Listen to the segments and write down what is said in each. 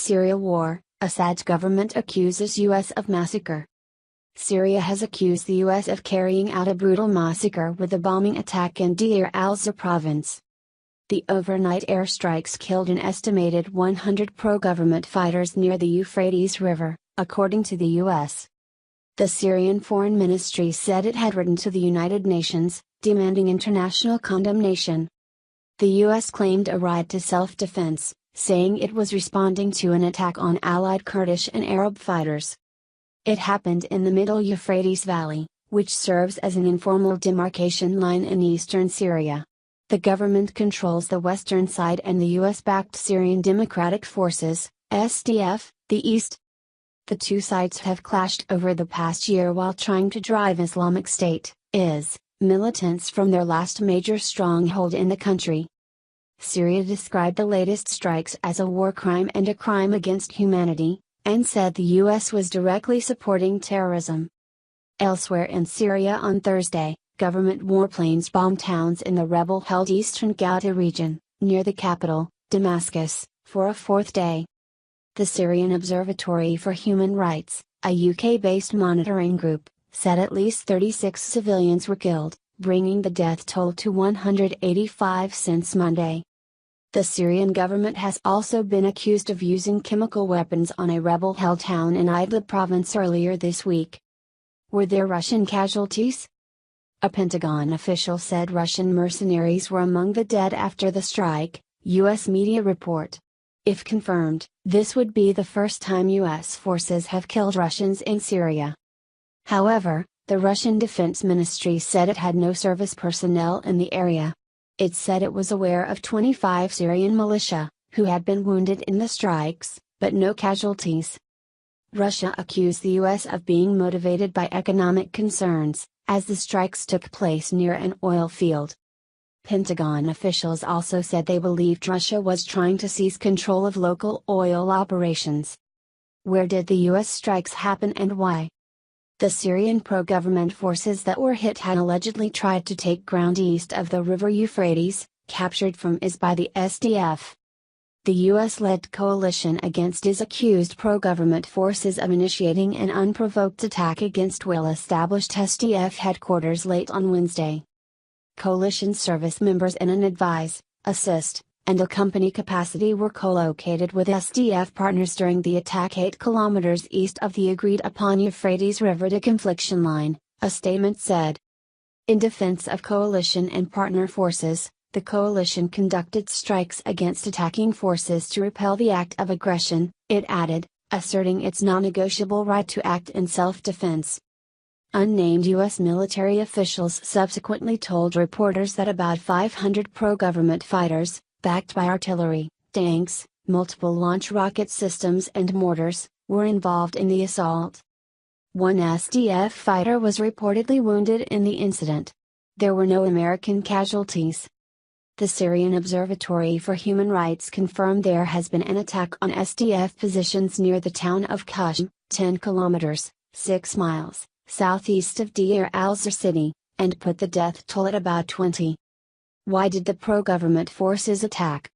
Syria war, Assad's government accuses US of massacre. Syria has accused the US of carrying out a brutal massacre with a bombing attack in Deir al-Zour province. The overnight airstrikes killed an estimated 100 pro-government fighters near the Euphrates River, according to the US. The Syrian Foreign Ministry said it had written to the United Nations, demanding international condemnation. The US claimed a right to self-defense, saying it was responding to an attack on allied Kurdish and Arab fighters. It happened in the Middle Euphrates Valley, which serves as an informal demarcation line in eastern Syria. The government controls the western side and the US-backed Syrian Democratic Forces, SDF, the east. The two sides have clashed over the past year while trying to drive Islamic State, IS, militants from their last major stronghold in the country. Syria described the latest strikes as a war crime and a crime against humanity, and said the US was directly supporting terrorism. Elsewhere in Syria on Thursday, government warplanes bombed towns in the rebel-held eastern Ghouta region, near the capital, Damascus, for a fourth day. The Syrian Observatory for Human Rights, a UK-based monitoring group, said at least 36 civilians were killed, bringing the death toll to 185 since Monday. The Syrian government has also been accused of using chemical weapons on a rebel-held town in Idlib province earlier this week. Were there Russian casualties? A Pentagon official said Russian mercenaries were among the dead after the strike, US media report. If confirmed, this would be the first time US forces have killed Russians in Syria. However, the Russian Defense Ministry said it had no service personnel in the area. It said it was aware of 25 Syrian militia, who had been wounded in the strikes, but no casualties. Russia accused the US of being motivated by economic concerns, as the strikes took place near an oil field. Pentagon officials also said they believed Russia was trying to seize control of local oil operations. Where did the US strikes happen and why? The Syrian pro-government forces that were hit had allegedly tried to take ground east of the river Euphrates, captured from IS by the SDF. The US-led coalition against IS accused pro-government forces of initiating an unprovoked attack against well-established SDF headquarters late on Wednesday. Coalition service members in an advise, assist, and accompany capacity were co-located with SDF partners during the attack 8 kilometers east of the agreed-upon Euphrates River deconfliction line, a statement said. In defense of coalition and partner forces, the coalition conducted strikes against attacking forces to repel the act of aggression, it added, asserting its non-negotiable right to act in self-defense. Unnamed US military officials subsequently told reporters that about 500 pro-government fighters, backed by artillery, tanks, multiple launch rocket systems and mortars, were involved in the assault. One SDF fighter was reportedly wounded in the incident. There were no American casualties. The Syrian Observatory for Human Rights confirmed there has been an attack on SDF positions near the town of Qushm, 10 kilometers, 6 miles, southeast of Deir al-Zour city, and put the death toll at about 20. Why did the pro-government forces attack?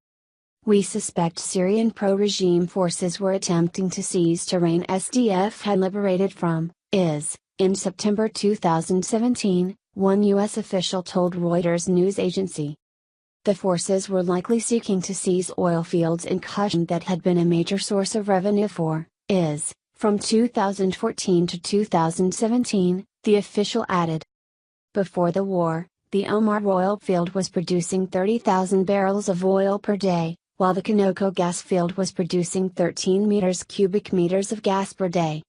We suspect Syrian pro-regime forces were attempting to seize terrain SDF had liberated from IS, in September 2017, one US official told Reuters news agency. The forces were likely seeking to seize oil fields in Qushm that had been a major source of revenue for IS, from 2014 to 2017, the official added. Before the war, the Omar oil field was producing 30,000 barrels of oil per day, while the Kanoko gas field was producing 13 cubic meters of gas per day.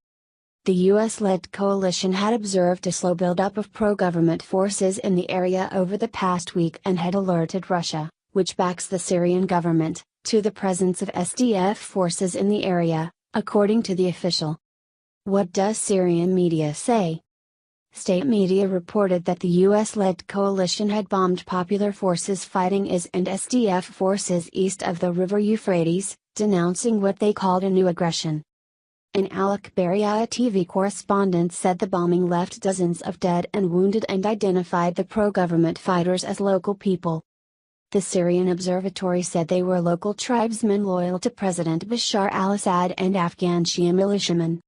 The US-led coalition had observed a slow buildup of pro-government forces in the area over the past week and had alerted Russia, which backs the Syrian government, to the presence of SDF forces in the area, according to the official. What does Syrian media say? State media reported that the US-led coalition had bombed popular forces fighting IS and SDF forces east of the river Euphrates, denouncing what they called a new aggression. An Al-Akhbariya TV correspondent said the bombing left dozens of dead and wounded and identified the pro-government fighters as local people. The Syrian Observatory said they were local tribesmen loyal to President Bashar al-Assad and Afghan Shia militiamen.